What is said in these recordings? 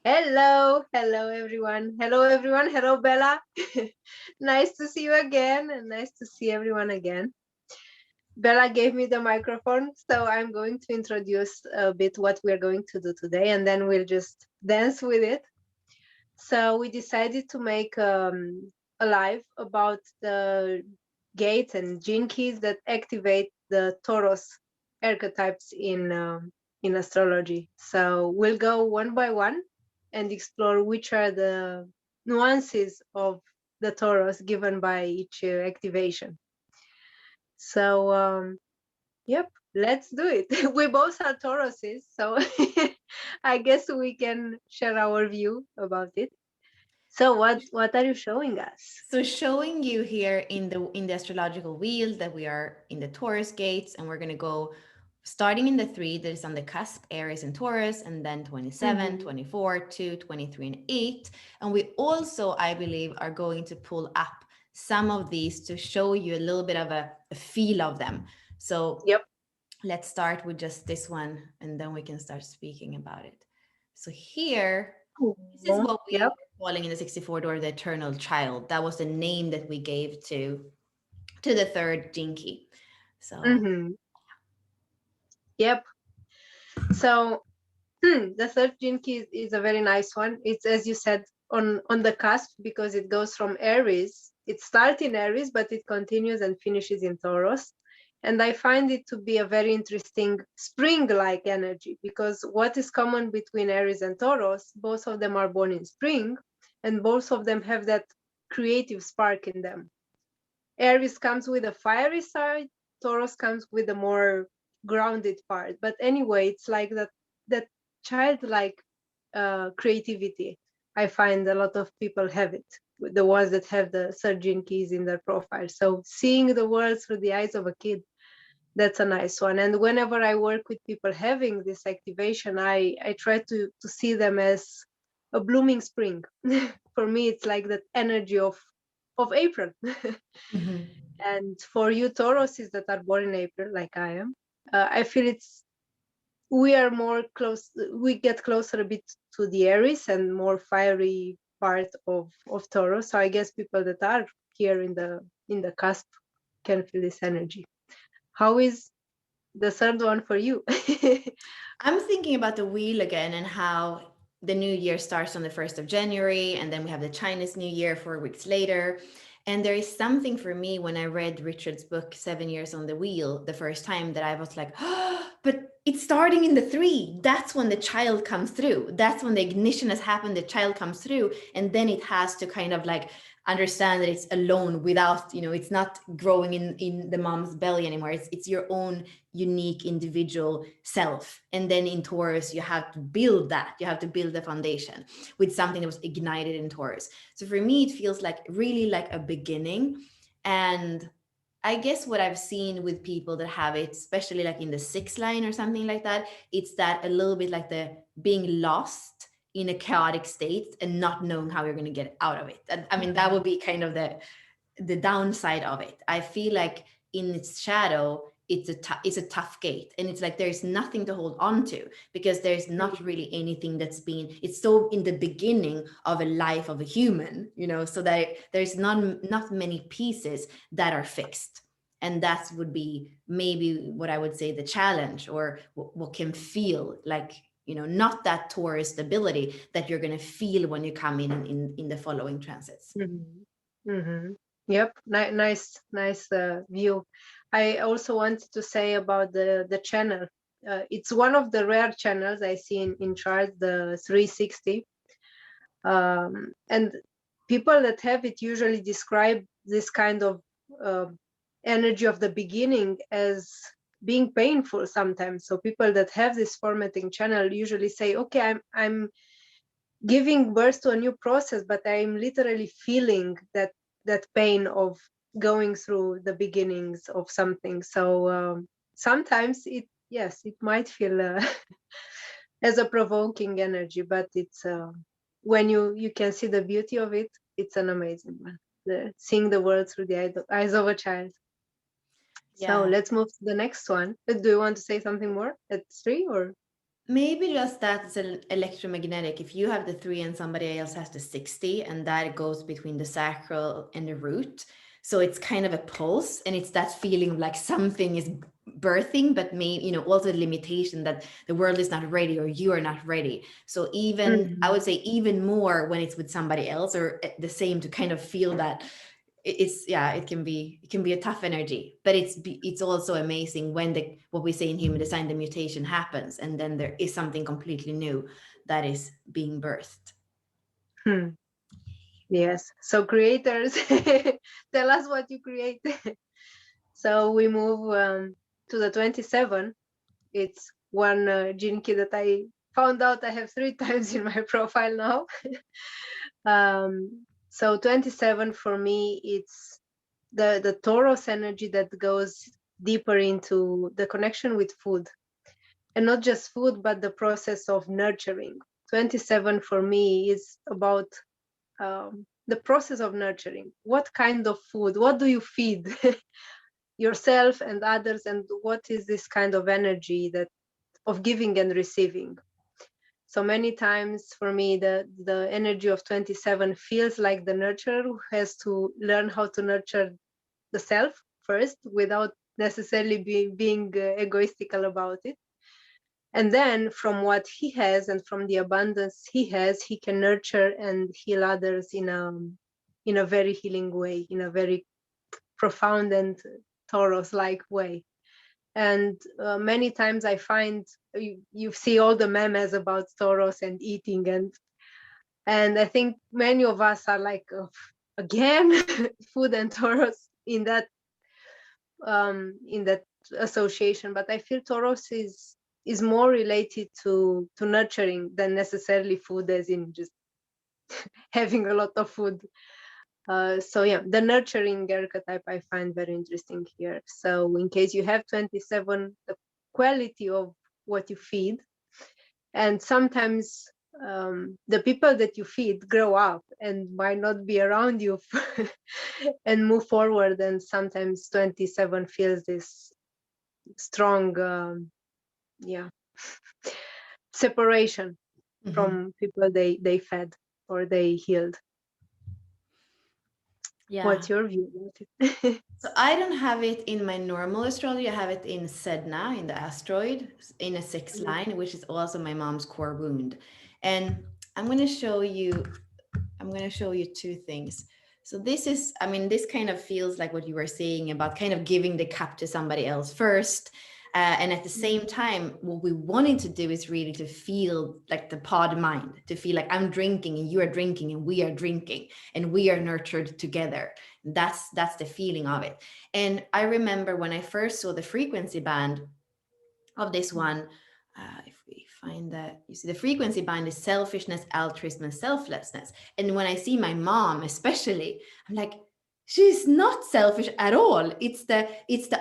Hello everyone. Hello everyone. Hello Bella. Nice to see you again and nice to see everyone again. Bella gave me the microphone, so I'm going to introduce a bit what we're going to do today and then we'll just dance with it. So we decided to make a live about the gates and gene keys that activate the Taurus archetypes in astrology. So we'll go one by one and explore which are the nuances of the Taurus given by each activation. So yep, let's do it. We both are Tauruses, so I guess we can share our view about it. So what are you showing us? So showing you here in the astrological wheel that we are in the Taurus gates, and we're going to go starting in the 3 that is on the cusp, Aries and Taurus, and then 27, Mm-hmm. 24, 2, 23, and 8. And we also, I believe, are going to pull up some of these to show you a little bit of a feel of them. So Yep. let's start with just this one, and then we can start speaking about it. So here, this is Cool. what we Yep. were calling in the 64 door the eternal child. That was the name that we gave to the third jinki. So Mm-hmm. Yep. So the third gene key is a very nice one. It's, as you said, on the cusp because it goes from Aries. It starts in Aries, but it continues and finishes in Taurus. And I find it to be a very interesting spring-like energy because what is common between Aries and Taurus, both of them are born in spring, and both of them have that creative spark in them. Aries comes with a fiery side, Taurus comes with a more grounded part. But anyway, it's like that childlike creativity. I find a lot of people have it, the ones that have the surgeon keys in their profile. So seeing the world through the eyes of a kid, that's a nice one. And whenever I work with people having this activation, I try to see them as a blooming spring. For me, it's like that energy of April. mhm. And for you Tauruses that are born in April, like I am, I feel it's we are more close. We get closer a bit to the Aries and more fiery part of Taurus. So I guess people that are here in the cusp can feel this energy. How is the third one for you? I'm thinking about the wheel again and how the new year starts on the 1st of January, and then we have the Chinese New Year 4 weeks later. And there is something for me when I read Richard's book, 7 Years on the Wheel, the first time that I was like, oh, but it's starting in the 3. That's when the child comes through. That's when the ignition has happened, the child comes through. And then it has to kind of like understand that it's alone without, it's not growing in the mom's belly anymore. It's your own unique individual self. And then in Taurus, you have to build that. You have to build the foundation with something that was ignited in Taurus. So for me, it feels like really like a beginning. And I guess what I've seen with people that have it, especially like in the 6 line or something like that, it's that a little bit like the being lost in a chaotic state and not knowing how you're going to get out of it. And I mean, that would be kind of the downside of it. I feel like in its shadow, it's a tough gate, and it's like there's nothing to hold on to because there's not really anything that's been. It's so in the beginning of a life of a human, so that there's not many pieces that are fixed, and that would be maybe what I would say the challenge, or what can feel like not that Taurus stability that you're going to feel when you come in the following transits. Mhm. Mhm. Yep, nice view. I also wanted to say about the channel. It's one of the rare channels I see in charts, the 360. And people that have it usually describe this kind of uh, energy of the beginning as being painful sometimes. So people that have this formatting channel usually say, "Okay, I'm giving birth to a new process, but I'm literally feeling that pain of going through the beginnings of something." So sometimes it might feel as a provoking energy, but it's when you can see the beauty of it, it's an amazing one. Seeing the world through the eyes of a child. So Yeah. let's move to the next one. Do you want to say something more at three or? Maybe just that it's an electromagnetic. If you have the 3 and somebody else has the 60, and that goes between the sacral and the root. So it's kind of a pulse, and it's that feeling of like something is birthing, but maybe, also the limitation that the world is not ready or you are not ready. So even, I Mhm. would say even more when it's with somebody else or the same, to kind of feel that it's, yeah, it can be a tough energy, but it's also amazing when the, what we say in human design, the mutation happens, and then there is something completely new that is being birthed. Hmm. Yes. So creators, tell us what you create. So we move to the 27. It's one gene key that I found out I have 3 times in my profile now. So 27 for me, it's the Taurus energy that goes deeper into the connection with food, and not just food, but the process of nurturing. 27 for me is about the process of nurturing. What kind of food? What do you feed yourself and others? And what is this kind of energy that of giving and receiving? So many times for me, the energy of 27 feels like the nurturer who has to learn how to nurture the self first without necessarily being egoistical about it. And then from what he has and from the abundance he has, he can nurture and heal others in a very healing way, in a very profound and Taurus like way. And many times I find you see all the memes about Taurus and eating, and I think many of us are like, "Oh, again food and Taurus in that association." But I feel Taurus is more related to nurturing than necessarily food, as in just having a lot of food. So yeah, the nurturing archetype I find very interesting here. So in case you have 27, the quality of what you feed, and sometimes the people that you feed grow up and might not be around you and move forward, and sometimes 27 feels this strong yeah separation Hmm. from people they fed or they healed. Yeah. What's your view about it? So I don't have it in my normal astrology. I have it in Sedna, in the asteroid, in a 6 line, which is also my mom's core wound. And I'm going to show you I'm going to show you two things. So this is, I mean, this kind of feels like what you were saying about kind of giving the cup to somebody else first. And at the same time, what we wanted to do is really to feel like the pod mind, to feel like I'm drinking and you are drinking and we are drinking and we are nurtured together. That's the feeling of it. And I remember when I first saw the frequency band of this one, if we find that, you see the frequency band is selfishness, altruism, and selflessness. And when I see my mom especially, I'm like, she's not selfish at all. It's the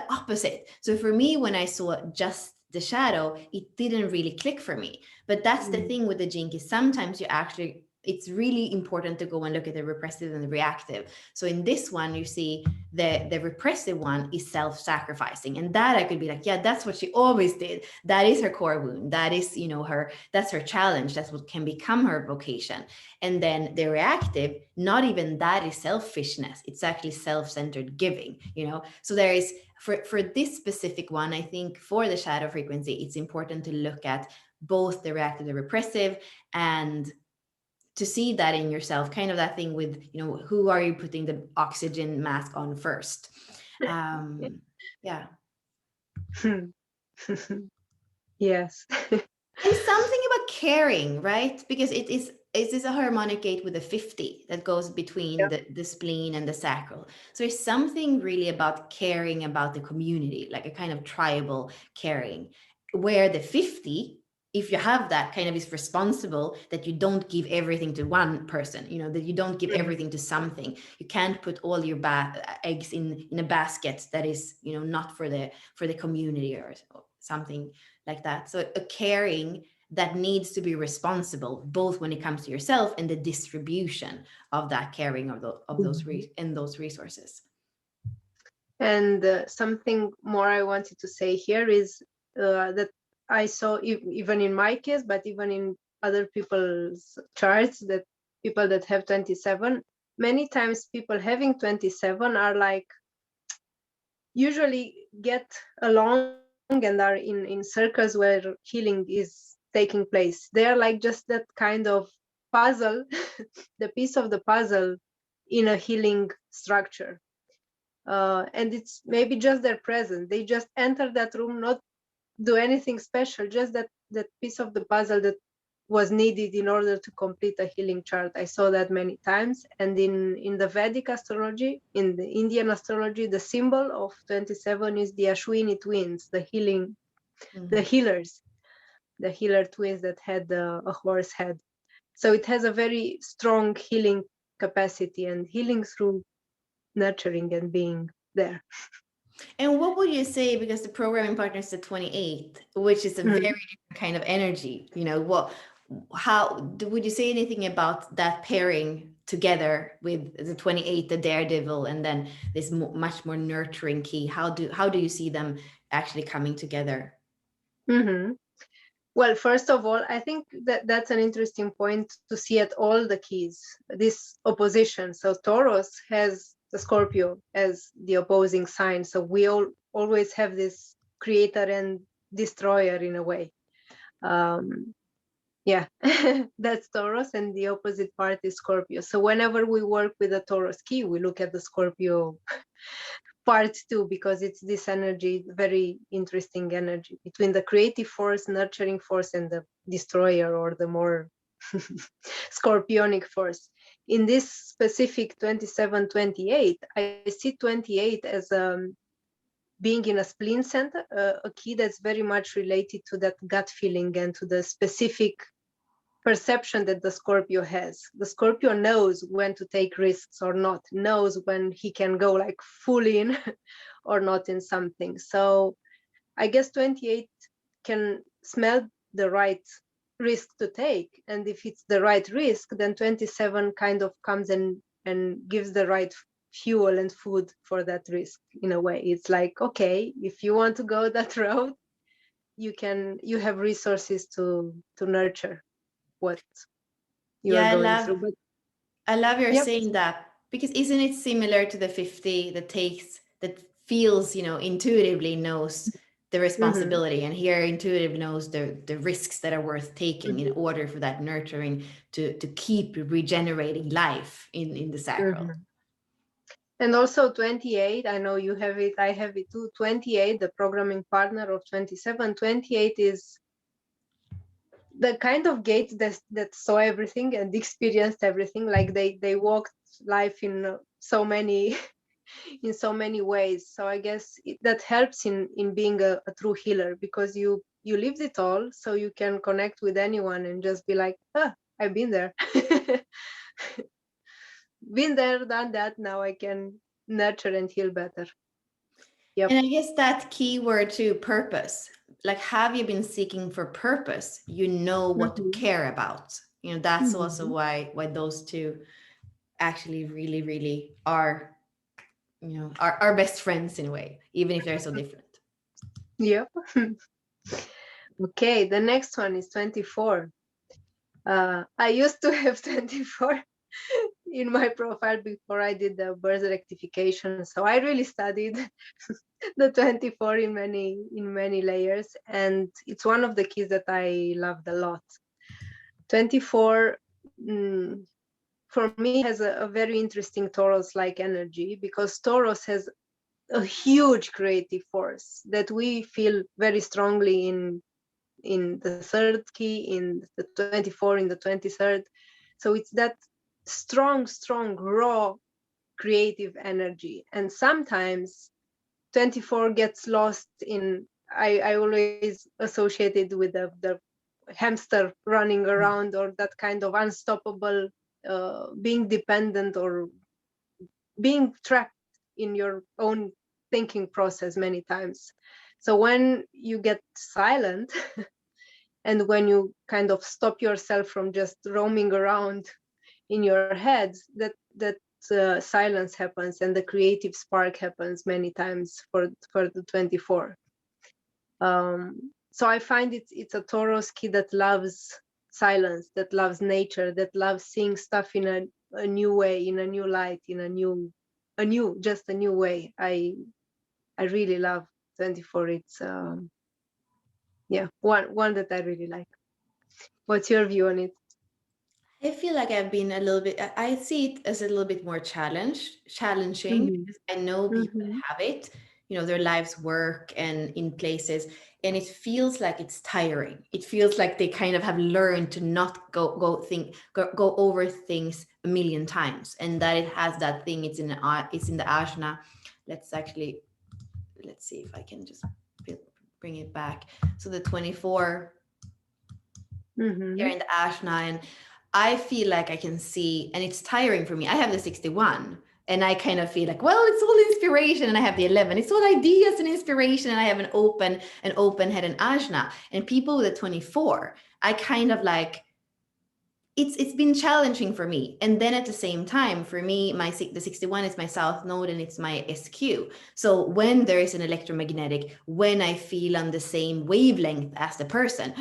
opposite. So for me, when I saw just the shadow, it didn't really click for me. But that's the Mm, thing with the jinky. Sometimes you actually, it's really important to go and look at the repressive and the reactive. So in this one, you see the repressive one is self-sacrificing, and that I could be like, yeah, that's what she always did. That is her core wound. That is, her, that's her challenge. That's what can become her vocation. And then the reactive, not even that is selfishness. It's actually self-centered giving. So there is, for this specific one, I think for the shadow frequency, it's important to look at both the reactive, the repressive, and to see that in yourself, kind of that thing with, who are you putting the oxygen mask on first? Yeah. mm. Yes. And something about caring, right? Because it is a harmonic gate with a 50 that goes between Yeah. the spleen and the sacral. So there's something really about caring about the community, like a kind of tribal caring, where the 50, if you have that, kind of is responsible that you don't give everything to one person, that you don't give Mm. everything to something. You can't put all your eggs in a basket that is, not for the community or something like that. So a caring that needs to be responsible, both when it comes to yourself and the distribution of that caring of those Mhm. and those resources. And something more I wanted to say here is that I saw even in my case, but even in other people's charts, that people that have 27, many times people having 27 are like usually get along and are in circles where healing is taking place. They are like just that kind of puzzle, the piece of the puzzle in a healing structure. And it's maybe just their presence. They just enter that room, not do anything special, just that piece of the puzzle that was needed in order to complete a healing chart. I saw that many times. And in the Vedic astrology, in the Indian astrology, the symbol of 27 is the Ashwini twins, the healers, the healer twins that had a horse head. So it has a very strong healing capacity and healing through nurturing and being there. And what would you say, because the programming partner is the 28th, which is a very Mhm. different kind of energy, would you say anything about that pairing together with the 28th, the daredevil, and then this much more nurturing key? How do you see them actually coming together? Mhm. Well, first of all, I think that that's an interesting point to see at all the keys, this opposition. So Taurus has the Scorpio as the opposing sign. So we all always have this creator and destroyer in a way. Um, yeah, that's Taurus, and the opposite part is Scorpio. So whenever we work with a Taurus key, we look at the Scorpio part too, because it's this energy, very interesting energy between the creative force, nurturing force, and the destroyer, or the more scorpionic force. In this specific 27, 28, I see 28 as being in a spleen center, a key that's very much related to that gut feeling and to the specific perception that the Scorpio has. The Scorpio knows when to take risks or not, knows when he can go like full in or not in something. So I guess 28 can smell the right risk to take. And if it's the right risk, then 27 kind of comes and gives the right fuel and food for that risk in a way. It's like, okay, if you want to go that road, you have resources to nurture what you are Yeah, going through. But I love your yep. saying that, because isn't it similar to the 50 that feels, intuitively knows the Mm-hmm. responsibility, and here intuitive knows the risks that are worth taking in Mm-hmm. order for that nurturing to keep regenerating life in the sacral. Mm-hmm. And also 28, I know you have it, I have it too. 28, the programming partner of 27, 28 is the kind of gate that saw everything and experienced everything. Like they walked life in so many in so many ways. So I guess that helps in being a true healer, because you lived it all, so you can connect with anyone and just be like, ah, I've been there. Been there, done that. Now I can nurture and heal better. Yep. And I guess that keyword to purpose, like, have you been seeking for purpose? You know what to Mm-hmm. care about. That's also Mm-hmm. why those two actually really, really are, are best friends in a way, even if they're so different. Yep. Okay, the next one is 24. I used to have 24 in my profile before I did the birth rectification. So I really studied the 24 in many layers, and it's one of the keys that I loved a lot. 24, for me, has a very interesting Taurus-like energy, because Taurus has a huge creative force that we feel very strongly in the third key, in the 24, in the 23rd. So it's that strong raw creative energy. And sometimes 24 gets lost in, I always associated with the hamster running around, or that kind of unstoppable, being dependent, or being trapped in your own thinking process many times. So when you get silent and when you kind of stop yourself from just roaming around in your head, that silence happens and the creative spark happens many times for the 24. So I find it's a Taurus key that loves silence, that loves nature, that loves seeing stuff in a new way, in a new light, in just a new way. I really love 24. It's yeah, one that I really like. What's your view on it? I feel like I've been a little bit, I see it as a little bit more challenging, Mm-hmm. because I know people Mm-hmm. have it, their lives work and in places, and it feels like it's tiring. It feels like they kind of have learned to not go over things a million times, and that it has that thing. It's in the ajna. Let's actually, let's see if I can just bring it back. So the 24 here Mm-hmm. in the Ashna, and I feel like I can see, and it's tiring for me. I have the 61, and I kind of feel like, well, it's all inspiration, and I have the 11. It's all ideas and inspiration, and I have an open head and Ajna. And people with a 24, I kind of like, it's been challenging for me. And then at the same time, for me, the 61 is my south node, and it's my SQ. So when there is an electromagnetic, when I feel on the same wavelength as the person,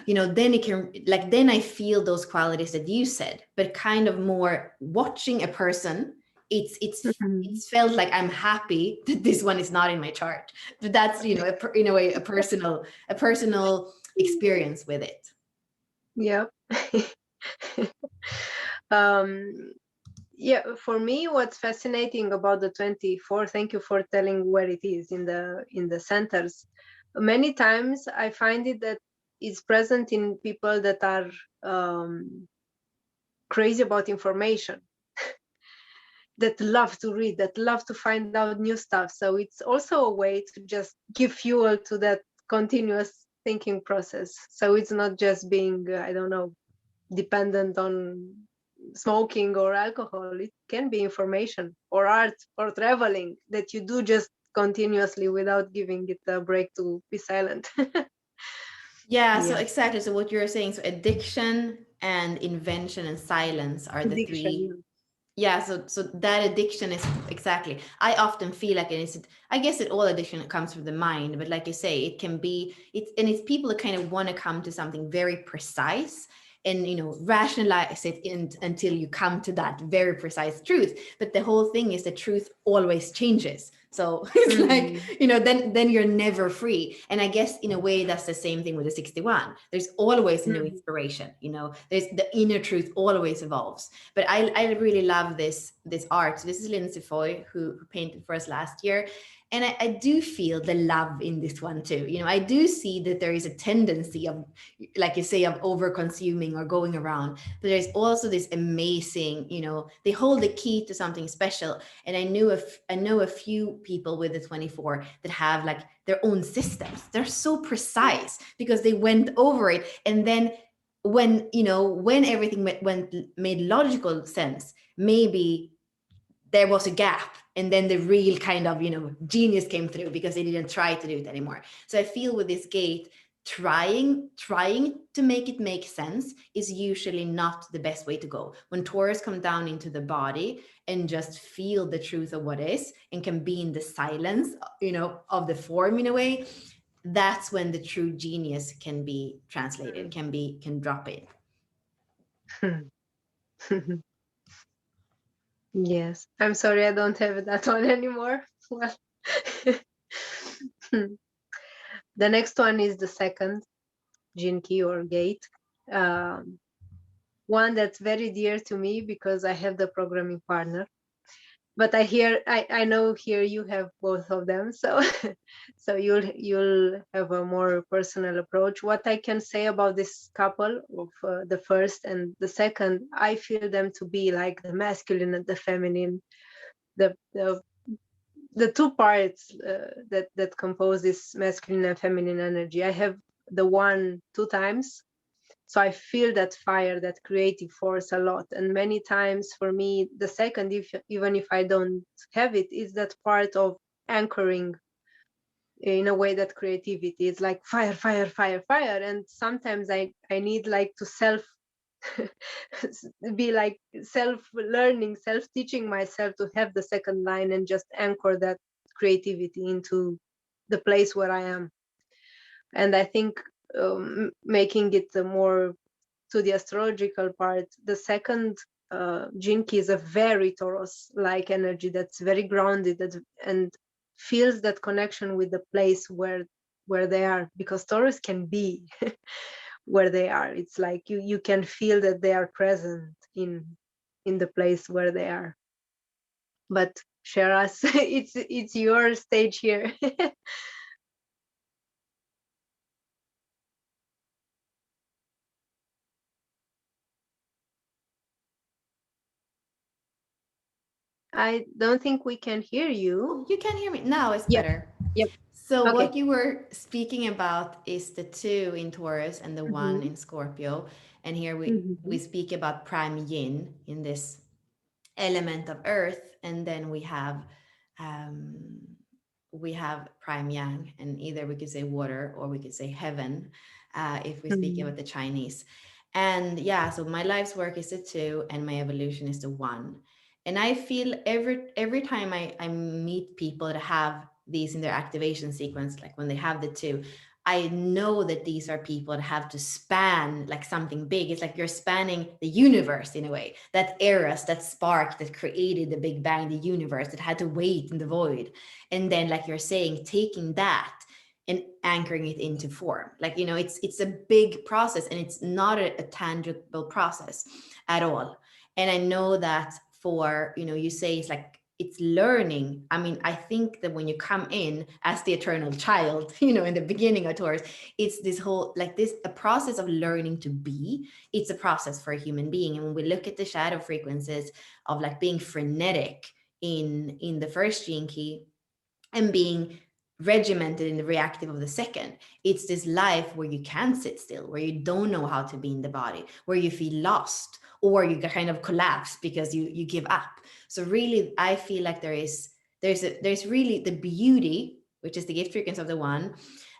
then it can, like, then I feel those qualities that you said, but kind of more watching a person. Mm-hmm. It's felt like I'm happy that this one is not in my chart. But that's, in a way, a personal experience with it. Yep. um yeah, for me, what's fascinating about the 24, thank you for telling where it is in the centers. Many times I find it that it's present in people that are crazy about information, that love to read, that love to find out new stuff. So it's also a way to just give fuel to that continuous thinking process. So it's not just being, I don't know, dependent on smoking or alcohol. It can be information or art or traveling that you do just continuously without giving it a break to be silent. Yeah, so Yeah, exactly. So what you're saying, so addiction and invention and silence are the three. addiction. Yeah, so that addiction is exactly. I often feel like I guess that all addiction comes from the mind, but like you say, it can be it's people that kind of want to come to something very precise, and rationalize it until you come to that very precise truth. But the whole thing is the truth always changes. So it's like, Mm-hmm. then you're never free. And I guess in a way that's the same thing with the 61. There's always a new inspiration. There's the inner truth always evolves. But I really love this art. This is Lindsay Foy who painted for us last year. And I do feel the love in this one too. I do see that there is a tendency of, like you say, of over consuming or going around. But there's also this amazing, they hold the key to something special. And I know a few people with the 24 that have like their own systems. They're so precise because they went over it. And then when everything made logical sense, maybe there was a gap, and then the real kind of genius came through because they didn't try to do it anymore. So I feel with this gate, trying to make it make sense is usually not the best way to go. When Taurus come down into the body and just feel the truth of what is, and can be in the silence of the form in a way, that's when the true genius can be translated, can drop in. Yes, I'm sorry I don't have that one anymore. Well, the next one is the second gene key or gate. Um, One that's very dear to me because I have the programming partner. But I know here you have both of them, so so you'll have a more personal approach. What I can say about this couple of the first and the second, I feel them to be like the masculine and the feminine, the the the two parts that compose this masculine and feminine energy. I have the one two times, so I feel that fire, that creative force a lot. And many times for me, the second, even if I don't have it, is that part of anchoring in a way that creativity is like fire, fire, fire, fire. And sometimes I need like to self be like self learning, self teaching myself to have the second line and just anchor that creativity into the place where I am. And I think making it more to the astrological part, the second gene key is a very Taurus like energy that's very grounded, and feels that connection with the place where they are, because Taurus can be where they are. It's like you can feel that they are present in the place where they are. But share us, it's your stage here. I don't think we can hear you. Oh, you can hear me now. It's Yep. better. Yep. So Okay. what you were speaking about is the 2 in Taurus and the 1 Hmm. in Scorpio. And here we Hmm. speak about prime yin in this element of earth, and then um, we have prime yang, and either we could say water or we could say heaven, if we speak Hmm. about the Chinese. And yeah, so my life's work is the 2 and my evolution is the 1. And I feel every time I meet people that have these in their activation sequence, like when they have the 2, I know that these are people that have to span like something big. It's like you're spanning the universe in a way. That eras, that spark that created the Big Bang, the universe that had to wait in the void. And then, like you're saying, taking that and anchoring it into form. Like, it's a big process, and it's not a tangible process at all. And I know that for, you say it's like it's learning. I mean, I think that when you come in as the eternal child, in the beginning of Taurus, it's this whole, like this, a process of learning to be. It's a process for a human being. And when we look at the shadow frequencies of like being frenetic in the first gene key, and being regimented in the reactive of the second, it's this life where you can't sit still, where you don't know how to be in the body, where you feel lost, or you kind of collapse because you give up. So really, I feel like there's really the beauty, which is the gift frequency of the 1.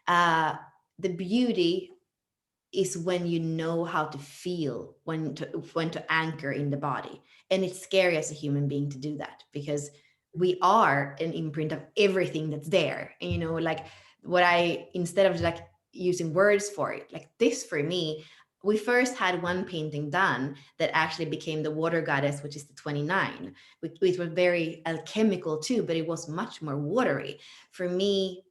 The beauty is when you know how to feel, when to anchor in the body. And it's scary as a human being to do that, because we are an imprint of everything that's there. And like, what I, instead of like using words for it, like this for me, we first had one painting done that actually became the water goddess, which is the 29, which was very alchemical too, but it was much more watery for me.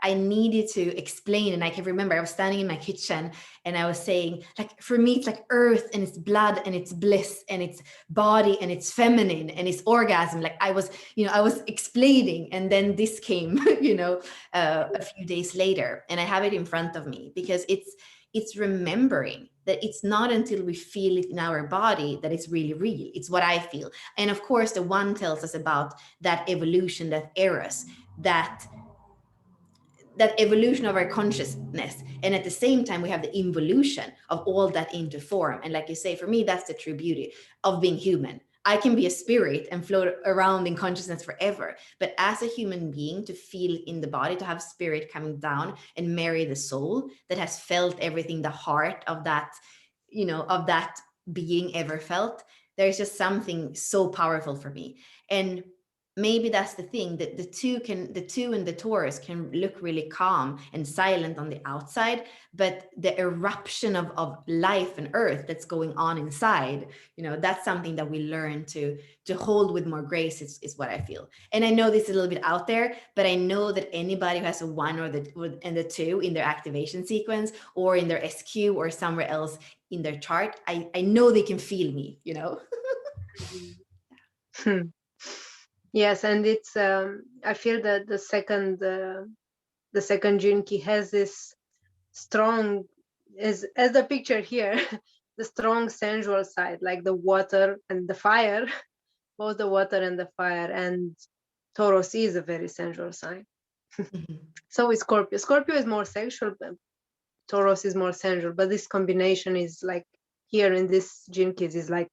I needed to explain, and I can remember I was standing in my kitchen and I was saying, like, for me it's like earth, and it's blood, and it's bliss, and it's body, and it's feminine, and it's orgasm. Like I was explaining, and then this came a few days later, and I have it in front of me because it's remembering that it's not until we feel it in our body that it's really real. It's what I feel. And of course the 1 tells us about that evolution, that eras, that evolution of our consciousness, and at the same time we have the involution of all that into form. And like you say, for me, that's the true beauty of being human. I can be a spirit and float around in consciousness forever, but as a human being, to feel in the body, to have spirit coming down and marry the soul that has felt everything the heart of that being ever felt, there's just something so powerful for me. And maybe that's the thing, that the two and the Taurus can look really calm and silent on the outside, but the eruption of life and earth that's going on inside, that's something that we learn to hold with more grace, is what I feel. And I know this is a little bit out there, but I know that anybody who has a 1 and the 2 in their activation sequence, or in their SQ, or somewhere else in their chart, I know they can feel me. Hmm. Yes, and it's I feel that the second gene key has this strong, as the picture here, the strong sensual side, like the water and the fire, both the water and the fire. And Taurus is a very sensual sign. Mhm. So is Scorpio. Scorpio is more sexual, but Taurus is more sensual. But this combination is like, here in this gene keys is like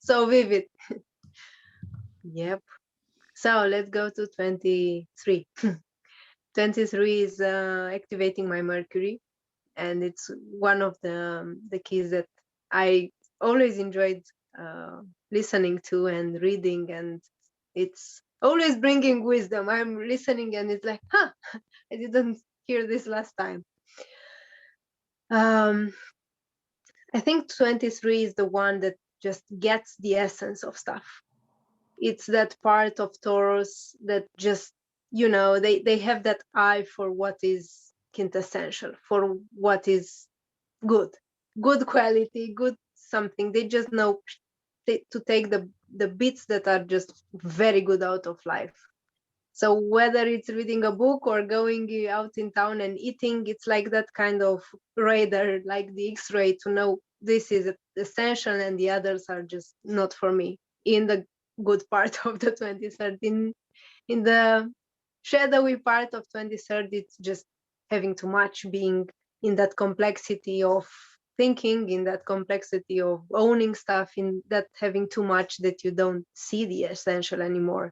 so vivid. Yep. So let's go to 23. 23 is activating my Mercury, and it's one of the keys that I always enjoyed listening to and reading, and it's always bringing wisdom. I'm listening and it's like, huh, I didn't hear this last time. um I think 23 is the one that just gets the essence of stuff. It's that part of Taurus that just, they have that eye for what is quintessential, for what is good, good quality, good something. They just know to take the bits that are just very good out of life. So whether it's reading a book or going out in town and eating, it's like that kind of radar, like the X-ray, to know this is essential and the others are just not for me. In the good part of the 23rd, in the shadowy part of 23rd, it's just having too much, being in that complexity of thinking, in that complexity of owning stuff, in that having too much that you don't see the essential anymore.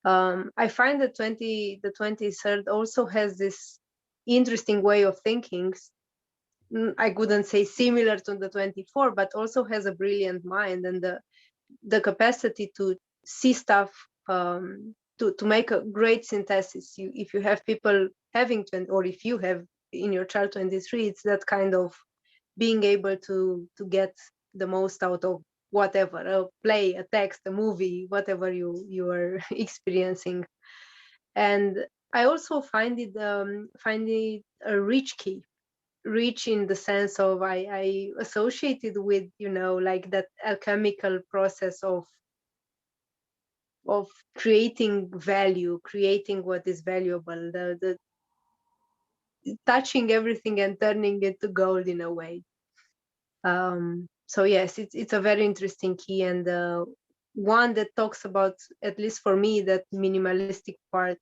I find that the 23rd also has this interesting way of thinking. I couldn't say similar to the 24, but also has a brilliant mind and the capacity to see stuff, to make a great synthesis. If you have people having 20, or if you have in your chart 23, it's that kind of being able to get the most out of whatever, a play, a text, a movie, whatever you are experiencing. And I also find it a rich key, rich in the sense of I associated with, like that alchemical process of creating value, creating what is valuable, the touching everything and turning it to gold in a way. So yes, it's a very interesting key, and one that talks about, at least for me, that minimalistic part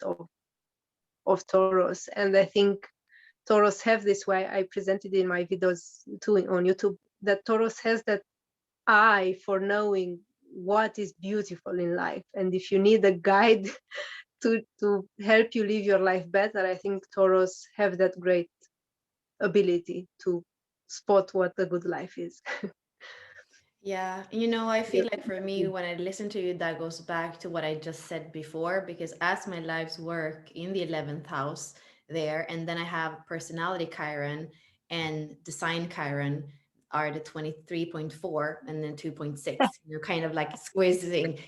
of Taurus. And I think Taurus have this way. I presented in my videos too on YouTube, that Taurus has that eye for knowing what is beautiful in life. And if you need a guide to help you live your life better, I think Taurus have that great ability to spot what a good life is. Yeah, I feel Yep. like for me, when I listen to you, that goes back to what I just said before, because as my life's work in the 11th house there, and then I have personality Chiron and design Chiron are the 23.4 and then 2.6, kind of like squeezing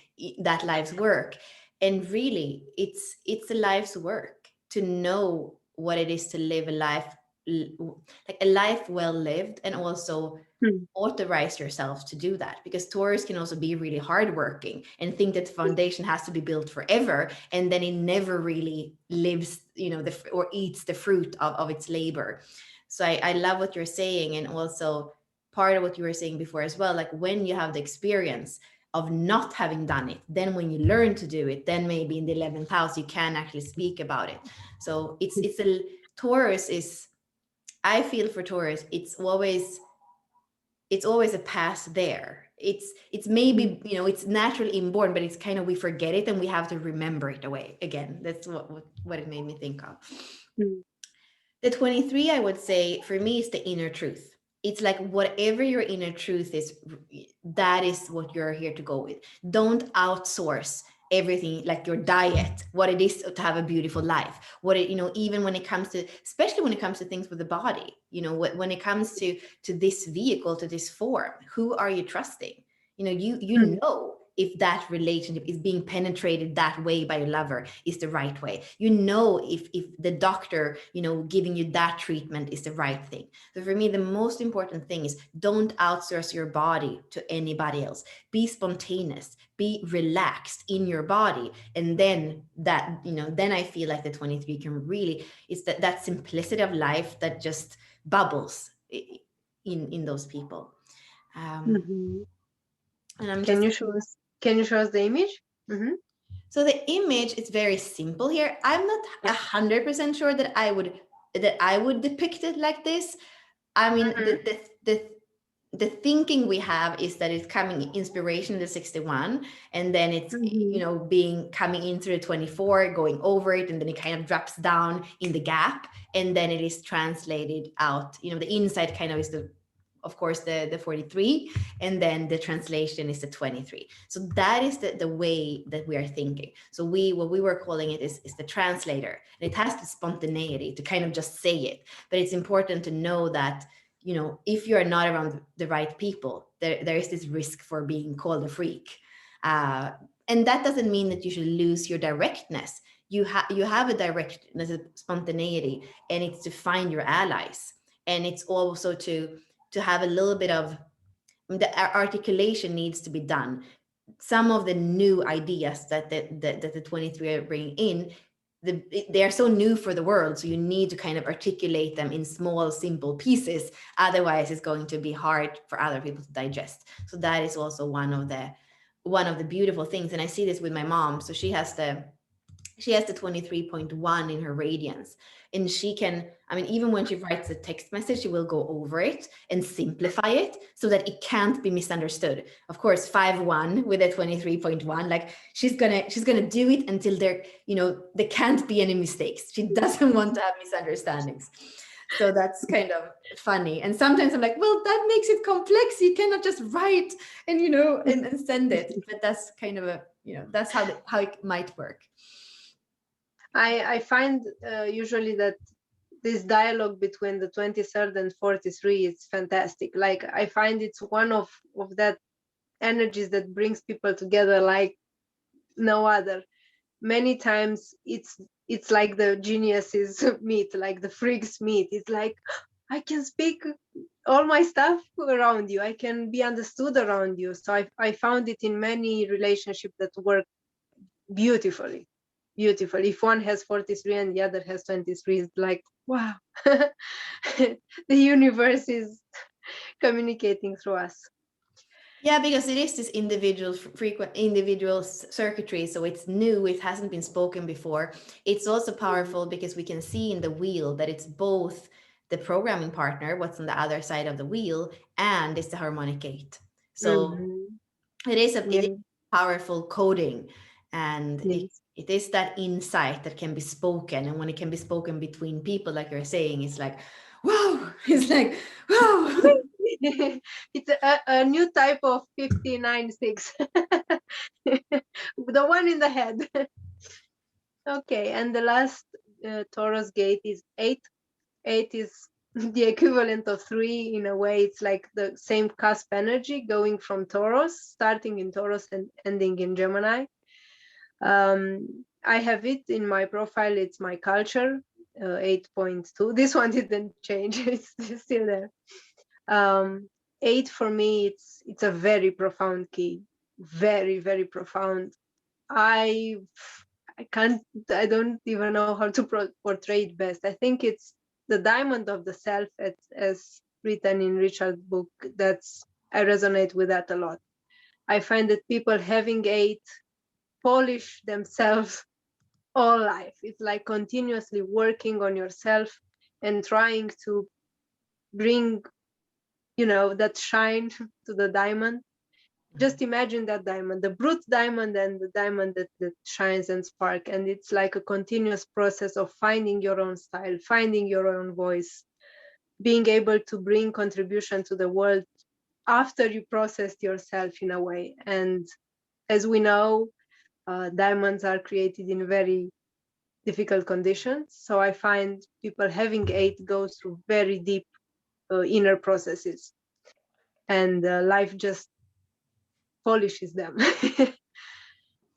that life's work. And really, it's a life's work to know what it is to live a life, like a life well lived, and also Mm. authorize yourself to do that, because Taurus can also be really hardworking and think that the foundation has to be built forever, and then it never really lives, or eats the fruit of its labor. So I love what you're saying, and also part of what you were saying before as well, like when you have the experience of not having done it, then when you learn to do it, then maybe in the 11th house you can actually speak about it. So it's a Taurus is, I feel for Taurus, it's always a path there. It's maybe, it's naturally inborn, but it's kind of, we forget it and we have to remember it away again. That's what it made me think of. Mm. The 23, I would say, for me, is the inner truth. It's like whatever your inner truth is, that is what you're here to go with. Don't outsource everything, like your diet, what it is to have a beautiful life. Even when it comes to, especially when it comes to things with the body, when it comes to this vehicle, to this form, who are you trusting? You Mm. know if that relationship is being penetrated that way by your lover is the right way. If the doctor, giving you that treatment is the right thing. So for me, the most important thing is, don't outsource your body to anybody else. Be spontaneous, be relaxed in your body. And then I feel like the 23 can really, it's that simplicity of life that just bubbles in those people. um Mhm. and I'm Can just you show us? Can you show us the image? Mm-hmm. So the image is very simple here. I'm not Yeah. 100% sure that I would depict it like this. I mean, Mm-hmm. the thinking we have is that it's coming inspiration the 61, and then it's Mm-hmm. being coming into the 24, going over it, and then it kind of drops down in the gap, and then it is translated out. The inside kind of is of course, the 43, and then the translation is the 23. So that is the way that we are thinking. So what we were calling it is the translator. And it has the spontaneity to kind of just say it. But it's important to know that, if you are not around the right people, there is this risk for being called a freak. And that doesn't mean that you should lose your directness. You have a directness, a spontaneity, and it's to find your allies, and it's also to have a little bit of the articulation needs to be done. Some of the new ideas that the 23 are bringing in, they are so new for the world, so you need to kind of articulate them in small, simple pieces. Otherwise, it's going to be hard for other people to digest. So that is also one of the beautiful things. And I see this with my mom. So she has the 23.1 in her radiance, and she can, even when she writes a text message, she will go over it and simplify it so that it can't be misunderstood. Of course, 5-1 with a 23.1, like she's gonna do it until there can't be any mistakes. She doesn't want to have misunderstandings. So that's kind of funny. And sometimes I'm like, well, that makes it complex. You cannot just write and send it. But that's kind of that's how it might work. I find usually that this dialogue between the 23rd and 43 is fantastic. Like, I find it's one of that energies that brings people together like no other. Many times it's like the geniuses meet, like the freaks meet. It's like, I can speak all my stuff around you, I can be understood around you. So I found it in many relationships that work beautifully. If one has 43 and the other has 23, it's like, wow. The universe is communicating through us. Yeah, because it is this individual circuitry, so it's new, it hasn't been spoken before. It's also powerful because we can see in the wheel that it's both the programming partner, what's on the other side of the wheel, and it's the harmonic gate. So Mhm. it is Yeah. powerful coding, and Yes. it is that insight that can be spoken. And when it can be spoken between people, like you're saying, it's like, wow, it's like, wow. It's a new type of 59-6. The one in the head. Okay, and the last Taurus gate is 8. 8 is the equivalent of 3 in a way. It's like the same cusp energy going from Taurus, starting in Taurus and ending in Gemini. I have it in my profile. It's my culture, 8.2. This one didn't change. It's still there. um 8 for me, it's a very profound key, very, very profound. I i can't i don't even know how to portray it best. I think it's the diamond of the self, as written in Richard's book. I resonate with that a lot. I find that people having 8 polish themselves all life. It's like continuously working on yourself and trying to bring, that shine to the diamond. Just imagine that diamond, the brute diamond, and the diamond that shines and spark. And it's like a continuous process of finding your own style, finding your own voice, being able to bring contribution to the world after you processed yourself in a way. And as we know, diamonds are created in very difficult conditions. So I find people having 8 go through very deep inner processes, and life just polishes them.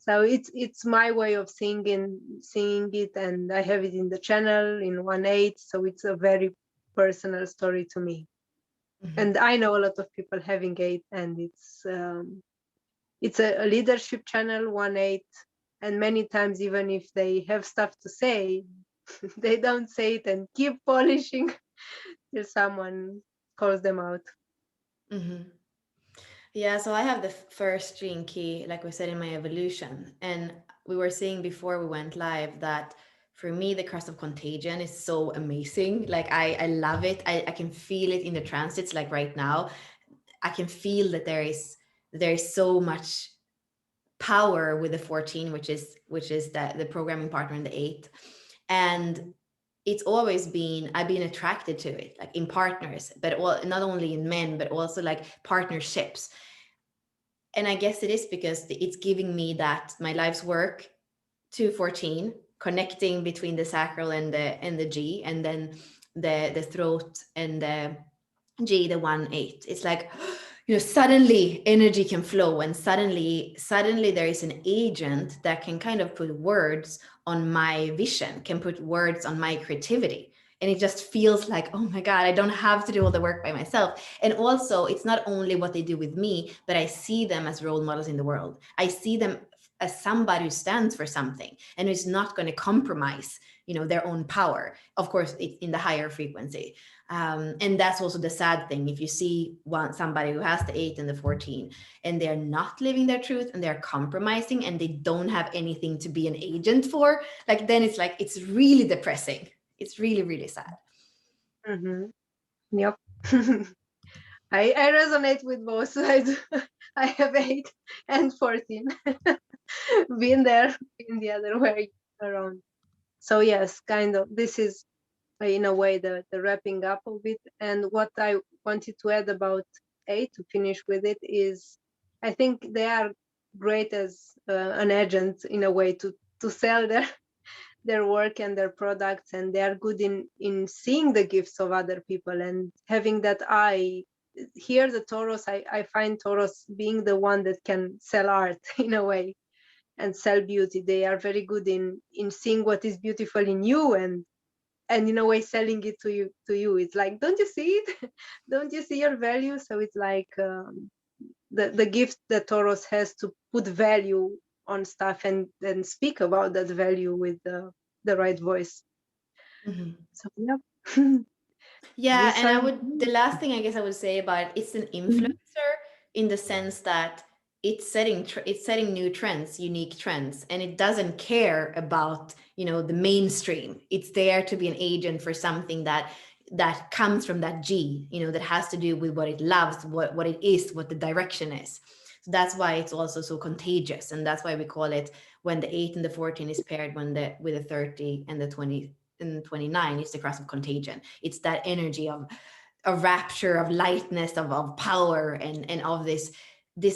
So it's my way of seeing it, and I have it in the channel in 1/8. So it's a very personal story to me. Mhm. And I know a lot of people having 8, and it's a leadership channel, 1/8. And many times, even if they have stuff to say, they don't say it and keep polishing till someone calls them out. Mhm. Yeah, so I have the first gene key, like we said, in my evolution. And we were saying before we went live that for me, the crust of contagion is so amazing. Like I love it. I can feel it in the transits, like right now. I can feel that there is so much power with the 14, which is the programming partner in the 8. And it's always been, I've been attracted to it, like in partners, but not only in men, but also like partnerships. And I guess it is because it's giving me that my life's work 214, connecting between the sacral and the G, and then the throat and the G, the 1-8. It's like, suddenly energy can flow, and suddenly there is an agent that can kind of put words on my vision, can put words on my creativity. And it just feels like, oh my God, I don't have to do all the work by myself. And also, it's not only what they do with me, but I see them as role models in the world. I see them as somebody who stands for something and who's not going to compromise, their own power. Of course, it's in the higher frequency. And that's also the sad thing. If you see somebody who has the 8 and the 14, and they're not living their truth, and they're compromising, and they don't have anything to be an agent for, like, then it's like, it's really depressing. It's really, really sad. Mm-hmm. Yep. I resonate with both sides. I have 8 and 14. Been there in the other way around. So yes, kind of. This is in a way the wrapping up of it. And what I wanted to add about 8 to finish with it is, I think they are great as an agent in a way to sell their work and their products, and they are good in seeing the gifts of other people and having that eye. Here the Taurus, I find Taurus being the one that can sell art in a way and sell beauty. They are very good in seeing what is beautiful in you, and in a way selling it to you. It's like, don't you see it? Don't you see your value? So it's like, the gift that Taurus has to put value on stuff and speak about that value with the right voice. Mhm. So yeah. Yeah, These and are. the last thing I guess I would say about it, it's an Mhm. influencer in the sense that it's setting new trends, unique trends, and it doesn't care about, the mainstream. It's there to be an agent for something that comes from that G, that has to do with what it loves, what it is, what the direction is. So that's why it's also so contagious, and that's why we call it, when the 8 and the 14 is paired, with the 30 and the 20 and 29, it's the cross of contagion. It's that energy of a rapture, of lightness, of power, and of this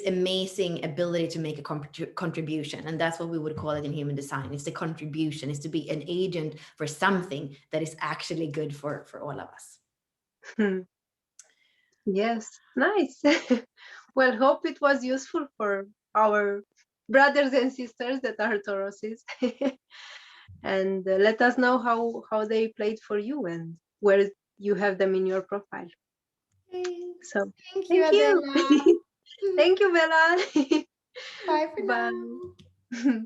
amazing ability to make a contribution. And that's what we would call it in human design. It's the contribution, is to be an agent for something that is actually good for all of us. Hmm. Yes, nice. Well, hope it was useful for our brothers and sisters that are Tauruses. And let us know how they played for you and where you have them in your profile. Thanks. So Thank you, thank you. Adela. Thank you, Bella. Bye for Bye. now.